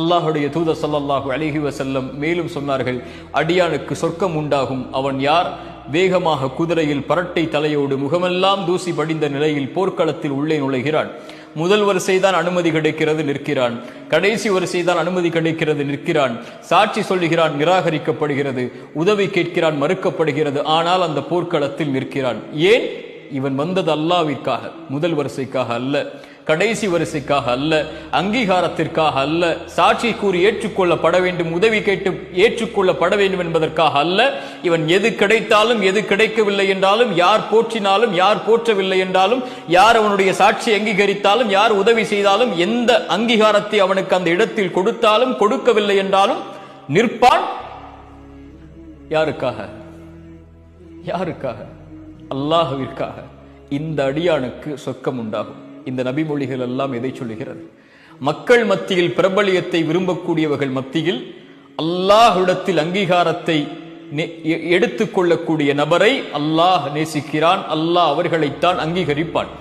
அல்லாஹுடைய தூதர் ஸல்லல்லாஹு அலைஹி வஸல்லம் மேலும் சொன்னார்கள், அடியானுக்கு சொர்க்கம் உண்டாகும். அவன் யார்? வேகமாக குதிரையில் பரட்டை தலையோடு முகமெல்லாம் தூசி படிந்த நிலையில் போர்க்களத்தில் உள்ளே நுழைகிறான். முதல் வரிசைதான் அனுமதி கிடைக்கிறது, நிற்கிறான். கடைசி வரிசைதான் அனுமதி கிடைக்கிறது, நிற்கிறான். சாட்சி சொல்லுகிறான், நிராகரிக்கப்படுகிறது. உதவி கேட்கிறான், மறுக்கப்படுகிறது. ஆனால் அந்த போர்க்களத்தில் நிற்கிறான். ஏன்? இவன் வந்தது அல்லாஹ்விற்காக, முதல் வரிசைக்காக அல்ல, கடைசி வரிசைக்காக அல்ல, அங்கீகாரத்திற்காக அல்ல, சாட்சி கூறி ஏற்றுக்கொள்ளப்பட வேண்டும், உதவி கேட்டு ஏற்றுக்கொள்ளப்பட வேண்டும் என்பதற்காக அல்ல. இவன் எது கிடைத்தாலும் எது கிடைக்கவில்லை என்றாலும், யார் போற்றினாலும் யார் போற்றவில்லை என்றாலும், யார் அவனுடைய சாட்சி அங்கீகரித்தாலும் யார் உதவி செய்தாலும், எந்த அங்கீகாரத்தை அவனுக்கு அந்த இடத்தில் கொடுத்தாலும் கொடுக்கவில்லை என்றாலும் நிற்பான். யாருக்காக? யாருக்காக? அல்லாஹ்விற்காக. இந்த அடியானுக்கு சொர்க்கம் உண்டாகும். இந்த நபிமொழிகள் எல்லாம் எதை சொல்லுகிறது? மக்கள் மத்தியில் பிரபலியத்தை விரும்பக்கூடியவர்கள் மத்தியில் அல்லாஹ்விடத்தில் அங்கீகாரத்தை எடுத்துக்கொள்ளக்கூடிய நபரை அல்லாஹ் நேசிக்கிறான். அல்லாஹ் அவர்களைத்தான் அங்கீகரிப்பான்.